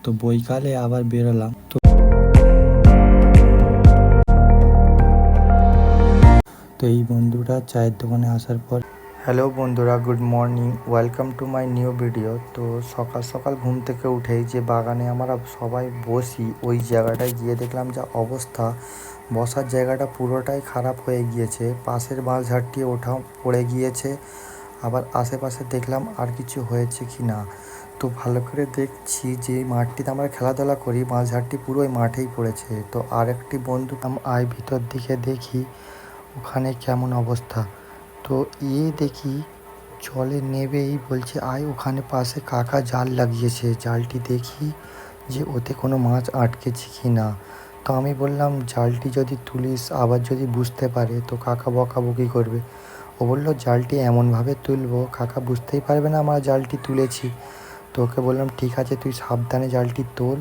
তো বৈকালে আবার বেরোলাম। তো এই বন্ধুটা চায়ের দোকানে আসার পর, হ্যালো বন্ধুরা, good morning, welcome to my new video. তো সকাল সকাল ঘুম থেকে উঠেই যে বাগানে আমরা সবাই বসি, ওই জায়গাটায় গিয়ে দেখলাম যা অবস্থা, বসার জায়গাটা পুরোটাই খারাপ হয়ে গিয়েছে। পাশের বাঁশঝাড়টি ওঠাও পড়ে গিয়েছে, আবার আশেপাশে দেখলাম আর কিছু হয়েছে কি না। তো ভালো করে দেখছি যে মাঠটিতে আমরা খেলাধুলা করি, বাঁশঝাড়টি পুরো ওই মাঠেই পড়েছে। তো আর একটি বন্ধু আয় ভিতর দিকে দেখি ওখানে কেমন অবস্থা। তো দেখি জলে নেবেই বলছে আয় ওখানে পাশে কাকা জাল লাগিয়েছে, জালটি দেখি যে ওতে কোনো মাছ আটকেছে কি না। তো আমি বললাম জালটি যদি তুলিস আবার যদি বুঝতে পারে তো কাকা বকাবকি করবে। ও বললো জালটি এমনভাবে তুলবো কাকা বুঝতেই পারবে না আমরা জালটি তুলেছি। তো ওকে বললাম ঠিক আছে তুই সাবধানে জালটি তোল,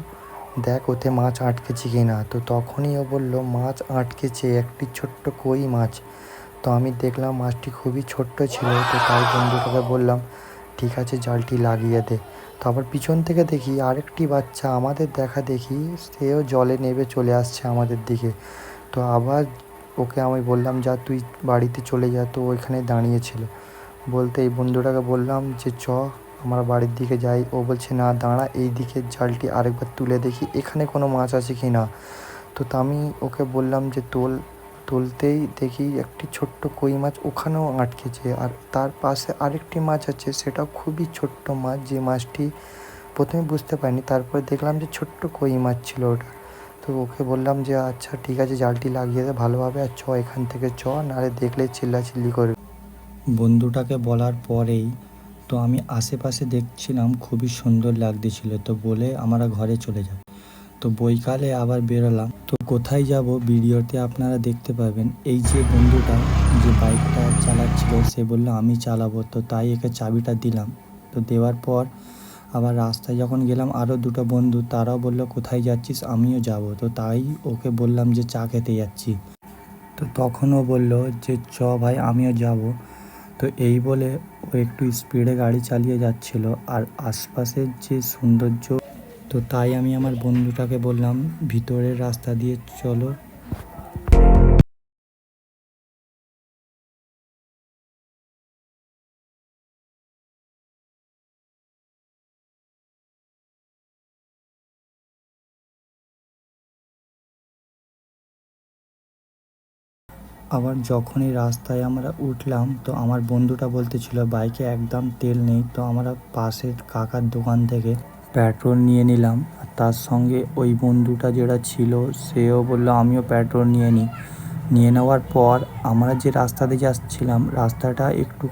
দেখ ওতে মাছ আটকেছে কি না। তো তখনই ও বললো মাছ আটকেছে, একটি ছোট্ট কই মাছ। তো আমি দেখলাম মাছটি খুবই ছোট্ট ছিল। তো তাই বন্ধুটাকে বললাম ঠিক আছে জালটি লাগিয়ে দে। তারপর পিছন থেকে দেখি আরেকটি বাচ্চা আমাদের দেখা দেখি সেও জলে নেমে চলে আসছে আমাদের দিকে। তো আবার ওকে আমি বললাম যা তুই বাড়িতে চলে যা। তো ওইখানে দাঁড়িয়েছিল, বলতে এই বন্ধুটাকে বললাম যে আমরা বাড়ির দিকে যাই। ও বলছে না দাঁড়া, এই দিকের জালটি আরেকবার তুলে দেখি এখানে কোনো মাছ আছে কি না। তো আমি ওকে বললাম যে তুলতেই দেখি একটি ছোট্ট কই মাছ ওখানেও আটকেছে, আর তার পাশে আরেকটি মাছ আছে, সেটাও খুবই ছোট্ট মাছ। যে মাছটি প্রথমে বুঝতে পারিনি, তারপরে দেখলাম যে ছোট্ট কই মাছ ছিল ওটা। তো ওকে বললাম যে আচ্ছা ঠিক আছে জালটি লাগিয়ে দে ভালোভাবে, আর এখান থেকে নাহলে দেখলে চিল্লাচিল্লি করবে। বন্ধুটাকে বলার পরেই তো আমি আশেপাশে দেখছিলাম খুবই সুন্দর লাগতেছিল, তো বলে আমরা ঘরে চলে যাই। তো বৈকালে আবার বেরোলাম। তো কোথায় যাব ভিডিওতে আপনারা দেখতে পাবেন। এই যে বন্ধুটা যে বাইকটা চালাচ্ছিল সে বললো আমি চালাবো, তো তাই একে চাবিটা দিলাম। তো দেওয়ার পর আবার রাস্তায় যখন গেলাম আরও দুটো বন্ধু, তারাও বললো কোথায় যাচ্ছিস, আমিও যাব। তো তাই ওকে বললাম যে চা খেতে যাচ্ছি। তো তখনও বলল যে ভাই আমিও যাব। তো এই বলে ও একটু স্পিডে গাড়ি চালিয়ে যাচ্ছিল, আর আশপাশের যে সৌন্দর্য, তো তাই আমি আমার বন্ধুটাকে বললাম ভিতরের রাস্তা দিয়ে চলো। আবার যখনই রাস্তায় আমরা উঠলাম তো আমার বন্ধুটা বলতেছিল বাইকে একদম তেল নেই। তো আমরা পাশের কাকার দোকান থেকে পেট্রোল নিয়ে নিলাম, আর তার সঙ্গে ওই বন্ধুটা যেটা ছিল সেও বললো আমিও পেট্রোল নিয়ে নেওয়ার পর আমরা যে রাস্তা দিয়ে যাচ্ছিলাম রাস্তাটা একটু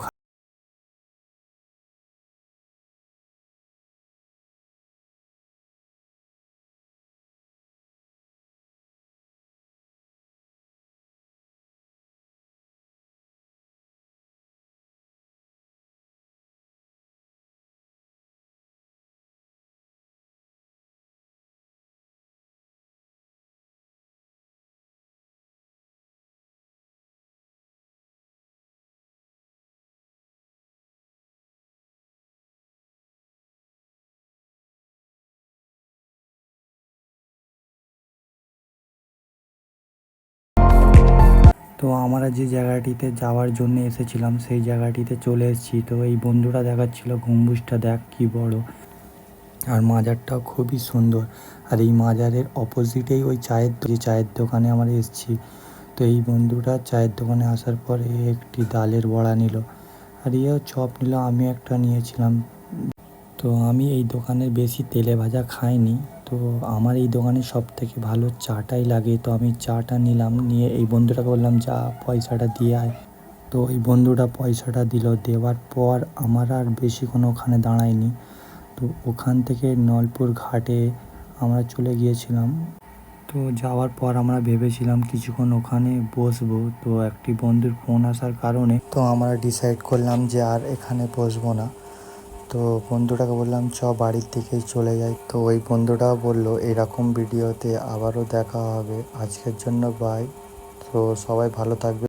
তো আমরা যে জায়গাটিতে যাওয়ার জন্য এসেছিলাম সেই জায়গাটিতে চলে এসেছি। তো এই বন্ধুরা দেখাচ্ছিল গম্বুজটা দেখ কি বড়, আর মাজারটাও খুবই সুন্দর। আর এই মাজারের অপোজিটেই ওই চায়ের দোকানে আমরা এসেছি। তো এই বন্ধুটা চায়ের দোকানে আসার পরে একটি ডালের বড়া নিল, আর চপ নিল, আমি একটা নিয়েছিলাম। তো আমি এই দোকানের বেশি তেলে ভাজা খাইনি। তো আমার এই দোকানে সব থেকে ভালো চাটাই লাগে। তো আমি চাটা নিলাম, নিয়ে এই বন্ধুটাকে বললাম যা পয়সাটা দিয়ে আয়। তো এই বন্ধুটা পয়সাটা দিল, দেওয়ার পর আমার আর বেশিক্ষণ ওখানে দাঁড়ায়নি। তো ওখান থেকে নলপুর ঘাটে আমরা চলে গিয়েছিলাম। তো যাওয়ার পর আমরা ভেবেছিলাম কিছুক্ষণ ওখানে বসবো। তো একটি বন্ধুর ফোন আসার কারণে তো আমরা ডিসাইড করলাম যে আর এখানে বসবো না। তো বন্ধুটাকে বললাম বাড়ির দিকেই চলে যাই। তো ওই বন্ধুটাও বললো এরকম ভিডিওতে আবারও দেখা হবে, আজকের জন্য বাই। তো সবাই ভালো থাকবে।